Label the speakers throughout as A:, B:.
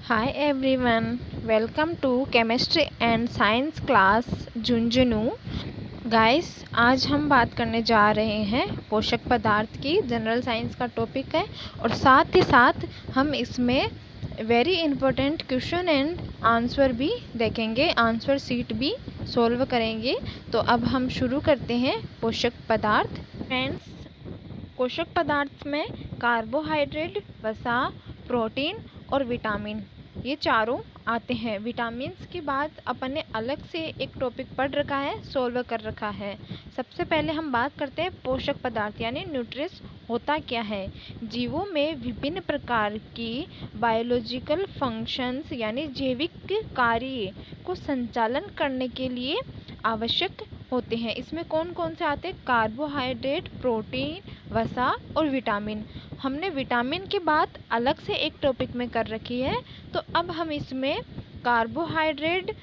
A: Hi everyone, welcome to Chemistry and Science class Jhunjhunu. Guys, आज हम बात करने जा रहे हैं पोषक पदार्थ की। जनरल साइंस का टॉपिक है और साथ ही साथ हम इसमें very important question and answer भी देखेंगे, आंसर शीट भी सॉल्व करेंगे। तो अब हम शुरू करते हैं पोषक पदार्थ। फ्रेंड्स, पोषक पदार्थ में कार्बोहाइड्रेट, वसा, प्रोटीन और विटामिन ये चारों आते हैं। विटामिन्स की बात अपन ने अलग से एक टॉपिक पढ़ रखा है, सॉल्व कर रखा है। सबसे पहले हम बात करते हैं पोषक पदार्थ यानी न्यूट्रिएंट्स होता क्या है। जीवों में विभिन्न प्रकार की बायोलॉजिकल फंक्शंस यानी जैविक कार्य को संचालन करने के लिए आवश्यक होते हैं। इसमें कौन कौन से आते हैं? कार्बोहाइड्रेट, प्रोटीन, वसा और विटामिन। हमने विटामिन की बात अलग से एक टॉपिक में कर रखी है, तो अब हम इसमें कार्बोहाइड्रेट,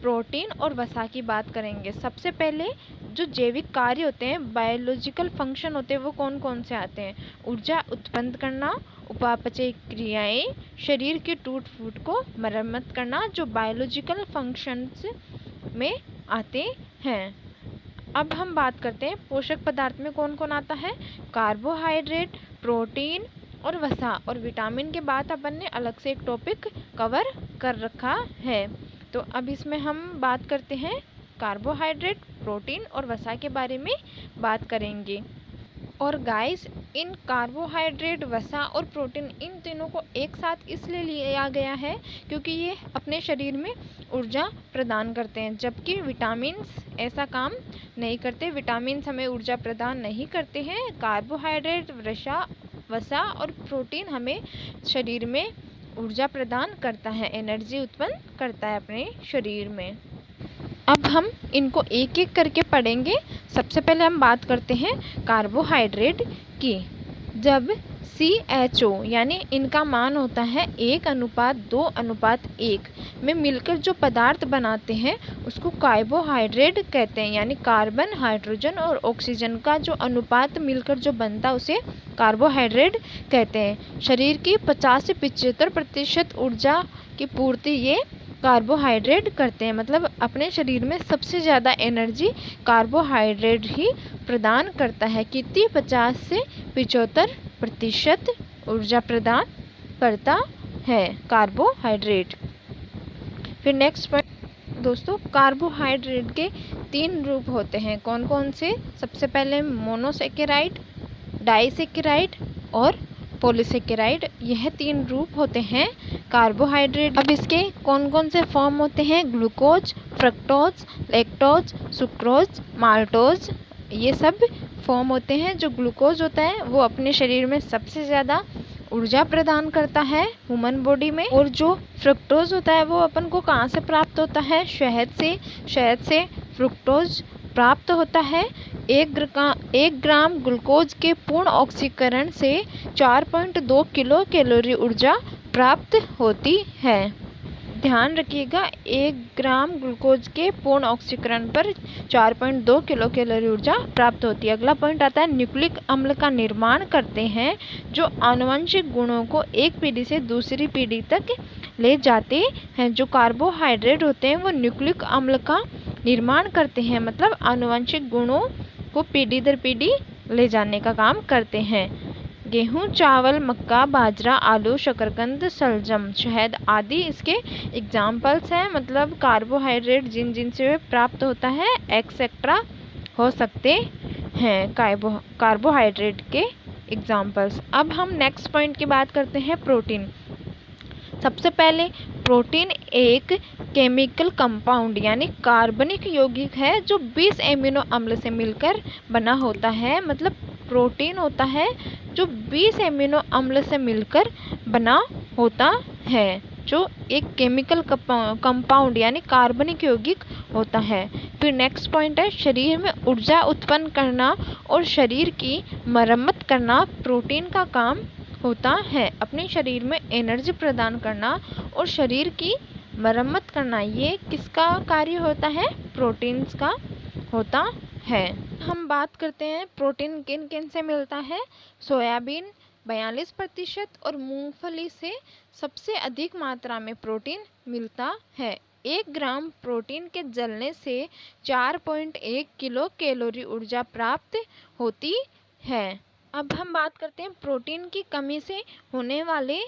A: प्रोटीन और वसा की बात करेंगे। सबसे पहले जो जैविक कार्य होते हैं, बायोलॉजिकल फंक्शन होते हैं, वो कौन कौन से आते हैं? ऊर्जा उत्पन्न करना, उपापचय क्रियाएं, शरीर के टूट फूट को मरम्मत करना, जो बायोलॉजिकल फंक्शंस में आते हैं। अब हम बात करते हैं पोषक पदार्थ में कौन कौन आता है। कार्बोहाइड्रेट, प्रोटीन और वसा और विटामिन के बाद अपन ने अलग से एक टॉपिक कवर कर रखा है। तो अब इसमें हम बात करते हैं कार्बोहाइड्रेट, प्रोटीन और वसा के बारे में बात करेंगे। और गाइस, इन कार्बोहाइड्रेट, वसा और प्रोटीन इन तीनों को एक साथ इसलिए लिया गया है क्योंकि ये अपने शरीर में ऊर्जा प्रदान करते हैं, जबकि विटामिन्स ऐसा काम नहीं करते। विटामिन्स हमें ऊर्जा प्रदान नहीं करते हैं। कार्बोहाइड्रेट, वसा और प्रोटीन हमें शरीर में ऊर्जा प्रदान करता है, एनर्जी उत्पन्न करता है अपने शरीर में। अब हम इनको एक एक करके पढ़ेंगे। सबसे पहले हम बात करते हैं कार्बोहाइड्रेट की। जब CHO यानी इनका मान होता है 1:2:1 में मिलकर जो पदार्थ बनाते हैं उसको कार्बोहाइड्रेट कहते हैं। यानी कार्बन, हाइड्रोजन और ऑक्सीजन का जो अनुपात मिलकर जो बनता है उसे कार्बोहाइड्रेट कहते हैं। शरीर की 50 से 75% ऊर्जा की पूर्ति ये कार्बोहाइड्रेट करते हैं। मतलब अपने शरीर में सबसे ज़्यादा एनर्जी कार्बोहाइड्रेट ही प्रदान करता है। कितनी? 50 से 75% ऊर्जा प्रदान करता है कार्बोहाइड्रेट। फिर नेक्स्ट पॉइंट दोस्तों, कार्बोहाइड्रेट के 3 रूप होते हैं। कौन कौन से? सबसे पहले मोनोसेकेराइड, डाइसेकेराइड और पॉलीसेकेराइड। यह 3 रूप होते हैं कार्बोहाइड्रेट। अब इसके कौन कौन से फॉर्म होते हैं? Glucose, fructose, lactose, sucrose, maltose. ये सब फॉर्म होते हैं। जो ग्लूकोज होता है वो अपने शरीर में सबसे ज़्यादा ऊर्जा प्रदान करता है ह्यूमन बॉडी में। और जो फ्रक्टोज होता है वो अपन को कहाँ से प्राप्त होता है? शहद से। शहद से फ्रुक्टोज प्राप्त होता है। 1 ग्राम ग्लूकोज के पूर्ण ऑक्सीकरण से 4.2 किलो कैलोरी ऊर्जा प्राप्त होती है। ध्यान रखिएगा, 1 ग्राम ग्लूकोज के पूर्ण ऑक्सीकरण पर 4.2 किलो कैलोरी ऊर्जा प्राप्त होती है। अगला पॉइंट आता है न्यूक्लिक अम्ल का निर्माण करते हैं, जो आनुवंशिक गुणों को एक पीढ़ी से दूसरी पीढ़ी तक ले जाते हैं। जो कार्बोहाइड्रेट होते हैं वो न्यूक्लिक अम्ल का निर्माण करते हैं, मतलब आनुवंशिक गुणों को पीढ़ी दर पीढ़ी ले जाने का काम करते हैं। गेहूं, चावल, मक्का, बाजरा, आलू, शकरकंद, शलजम, शहद आदि इसके एग्जाम्पल्स हैं। मतलब कार्बोहाइड्रेट जिन जिन से प्राप्त होता है एक्सेट्रा हो सकते हैं कार्बोहाइड्रेट के एग्जाम्पल्स। अब हम नेक्स्ट पॉइंट की बात करते हैं प्रोटीन। सबसे पहले प्रोटीन एक केमिकल कंपाउंड यानी कार्बनिक यौगिक है जो 20 एमिनो अम्ल से मिलकर बना होता है। मतलब प्रोटीन होता है जो 20 एमिनो अम्ल से मिलकर बना होता है, जो एक केमिकल कंपाउंड यानी कार्बनिक यौगिक होता है। फिर नेक्स्ट पॉइंट है शरीर में ऊर्जा उत्पन्न करना और शरीर की मरम्मत करना प्रोटीन का काम होता है। अपने शरीर में एनर्जी प्रदान करना और शरीर की मरम्मत करना, ये किसका कार्य होता है? प्रोटीन्स का होता है। हम बात करते हैं प्रोटीन किन किन से मिलता है। सोयाबीन 42% और मूंगफली से सबसे अधिक मात्रा में प्रोटीन मिलता है। 1 ग्राम प्रोटीन के जलने से 4.1 किलो कैलोरी ऊर्जा प्राप्त होती है। अब हम बात करते हैं प्रोटीन की कमी से होने वाले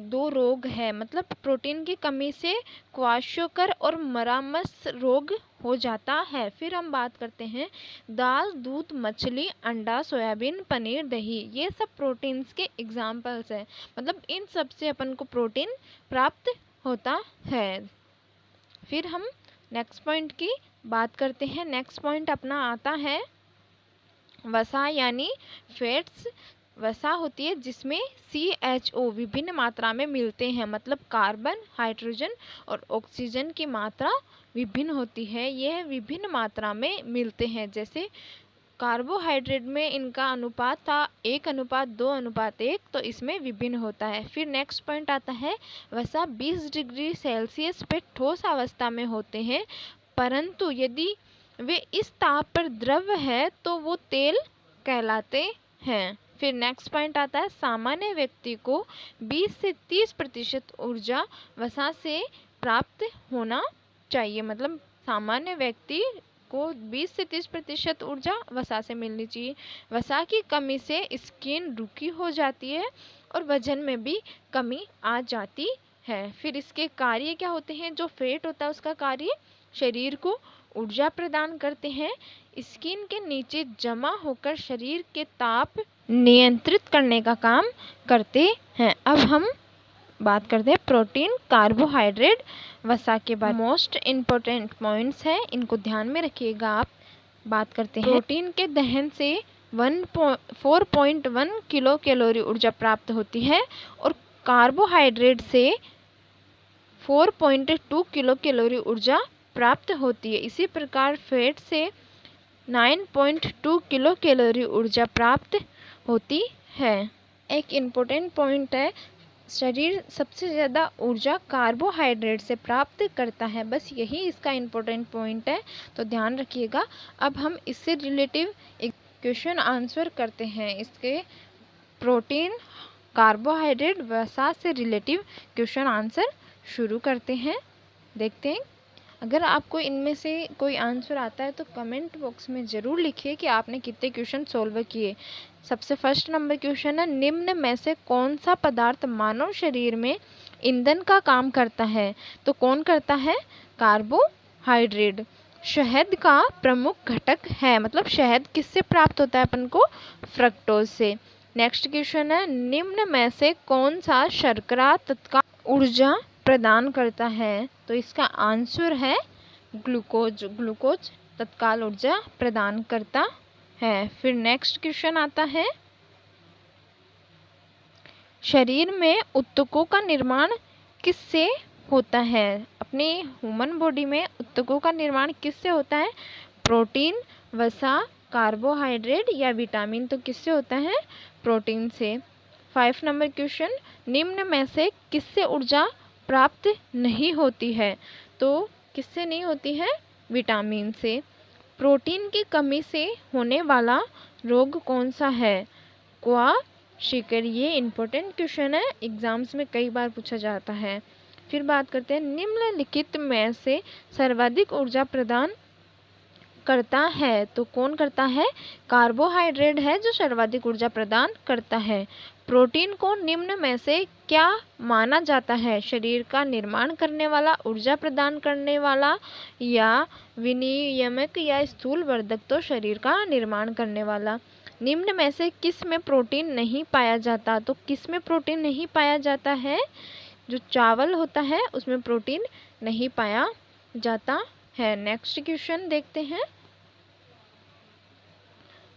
A: 2 रोग हैं, मतलब प्रोटीन की कमी से क्वाशोकर और मरामस रोग हो जाता है। फिर हम बात करते हैं दाल, दूध, मछली, अंडा, सोयाबीन, पनीर, दही, ये सब प्रोटीन्स के एग्जाम्पल्स हैं। मतलब इन सब से अपन को प्रोटीन प्राप्त होता है। फिर हम नेक्स्ट पॉइंट की बात करते हैं। नेक्स्ट पॉइंट अपना आता है वसा यानी फैट्स। वसा होती है जिसमें CHO विभिन्न मात्रा में मिलते हैं, मतलब कार्बन, हाइड्रोजन और ऑक्सीजन की मात्रा विभिन्न होती है। यह विभिन्न मात्रा में मिलते हैं। जैसे कार्बोहाइड्रेट में इनका अनुपात था 1:2:1, तो इसमें विभिन्न होता है। फिर नेक्स्ट पॉइंट आता है वसा 20 डिग्री सेल्सियस पे ठोस अवस्था में होते हैं, परंतु यदि वे इस ताप पर द्रव है तो वो तेल कहलाते हैं। फिर नेक्स्ट पॉइंट आता है सामान्य व्यक्ति को 20 से 30% ऊर्जा वसा से प्राप्त होना चाहिए। मतलब सामान्य व्यक्ति को 20 से 30% ऊर्जा वसा से मिलनी चाहिए। वसा की कमी से स्किन रुकी हो जाती है और वजन में भी कमी आ जाती है। फिर इसके कार्य क्या होते हैं? जो फैट होता है उसका कार्य शरीर को ऊर्जा प्रदान करते हैं। स्किन के नीचे जमा होकर शरीर के ताप नियंत्रित करने का काम करते हैं। अब हम बात करते हैं प्रोटीन, कार्बोहाइड्रेट, वसा के बाद मोस्ट इम्पोर्टेंट पॉइंट्स हैं, इनको ध्यान में रखिएगा आप। बात करते हैं प्रोटीन के दहन से 4.1 किलो कैलोरी ऊर्जा प्राप्त होती है और कार्बोहाइड्रेट से 4.2 किलो कैलोरी ऊर्जा प्राप्त होती है। इसी प्रकार फैट से 9.2 किलो कैलोरी ऊर्जा प्राप्त होती है। एक इम्पोर्टेंट पॉइंट है, शरीर सबसे ज़्यादा ऊर्जा कार्बोहाइड्रेट से प्राप्त करता है। बस यही इसका इम्पोर्टेंट पॉइंट है, तो ध्यान रखिएगा। अब हम इससे रिलेटिव एक क्वेश्चन आंसर करते हैं। इसके प्रोटीन, कार्बोहाइड्रेट, वसा से रिलेटिव क्वेश्चन आंसर शुरू करते हैं। देखते हैं। अगर आपको इनमें से कोई आंसर आता है तो कमेंट बॉक्स में ज़रूर लिखिए कि आपने कितने क्वेश्चन सॉल्व किए। सबसे फर्स्ट नंबर क्वेश्चन है, निम्न में से कौन सा पदार्थ मानव शरीर में ईंधन का काम करता है? तो कौन करता है? कार्बोहाइड्रेट। शहद का प्रमुख घटक है, मतलब शहद किससे प्राप्त होता है अपन को? फ्रक्टोज से। नेक्स्ट क्वेश्चन है, निम्न में से कौन सा शर्करा तत्काल ऊर्जा प्रदान करता है? तो इसका आंसर है ग्लूकोज। ग्लूकोज तत्काल ऊर्जा प्रदान करता है। फिर नेक्स्ट क्वेश्चन आता है, शरीर में ऊतकों का निर्माण किससे होता है? अपने ह्यूमन बॉडी में ऊतकों का निर्माण किससे होता है? प्रोटीन, वसा, कार्बोहाइड्रेट या विटामिन? तो किससे होता है? प्रोटीन से। 5 नंबर क्वेश्चन, निम्न में से किससे ऊर्जा प्राप्त नहीं होती है? तो किससे नहीं होती है? विटामिन से। प्रोटीन की कमी से होने वाला रोग कौन सा है? क्वाशिकर। ये इम्पोर्टेंट क्वेश्चन है, एग्जाम्स में कई बार पूछा जाता है। फिर बात करते हैं, निम्नलिखित में से सर्वाधिक ऊर्जा प्रदान करता है? तो कौन करता है? कार्बोहाइड्रेट है जो सर्वाधिक ऊर्जा प्रदान करता है। प्रोटीन को निम्न में से क्या माना जाता है? शरीर का निर्माण करने वाला, ऊर्जा प्रदान करने वाला या विनियमक या स्थूल वर्धक? तो शरीर का निर्माण करने वाला। निम्न में से किस में प्रोटीन नहीं पाया जाता? तो किस में प्रोटीन नहीं पाया जाता है? जो चावल होता है उसमें प्रोटीन नहीं पाया जाता है। नेक्स्ट क्वेश्चन देखते हैं,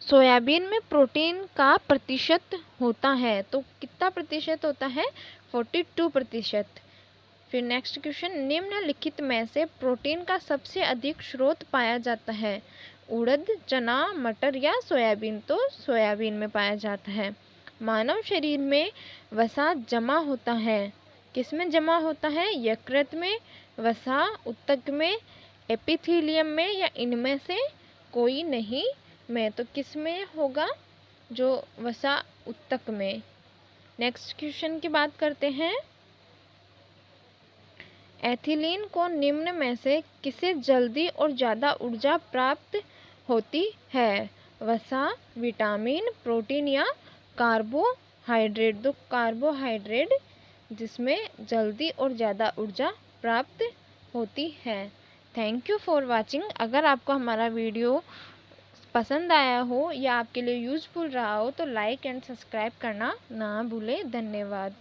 A: सोयाबीन में प्रोटीन का प्रतिशत होता है? तो कितना प्रतिशत होता है? 42%। फिर नेक्स्ट क्वेश्चन, निम्नलिखित में से प्रोटीन का सबसे अधिक स्रोत पाया जाता है? उड़द, चना, मटर या सोयाबीन? तो सोयाबीन में पाया जाता है। मानव शरीर में वसा जमा होता है, किस में जमा होता है? यकृत में, वसा ऊतक में, एपिथेलियम में या इनमें से कोई नहीं में? तो किस में होगा? जो वसा ऊतक में। नेक्स्ट क्वेश्चन की बात करते हैं, एथिलीन को निम्न में से किससे जल्दी और ज़्यादा ऊर्जा प्राप्त होती है? वसा, विटामिन, प्रोटीन या कार्बोहाइड्रेट। तो कार्बोहाइड्रेट जिसमें जल्दी और ज़्यादा ऊर्जा प्राप्त होती है। Thank you for watching. अगर आपको हमारा वीडियो पसंद आया हो या आपके लिए यूज़फुल रहा हो तो लाइक एंड सब्सक्राइब करना ना भूलें। धन्यवाद।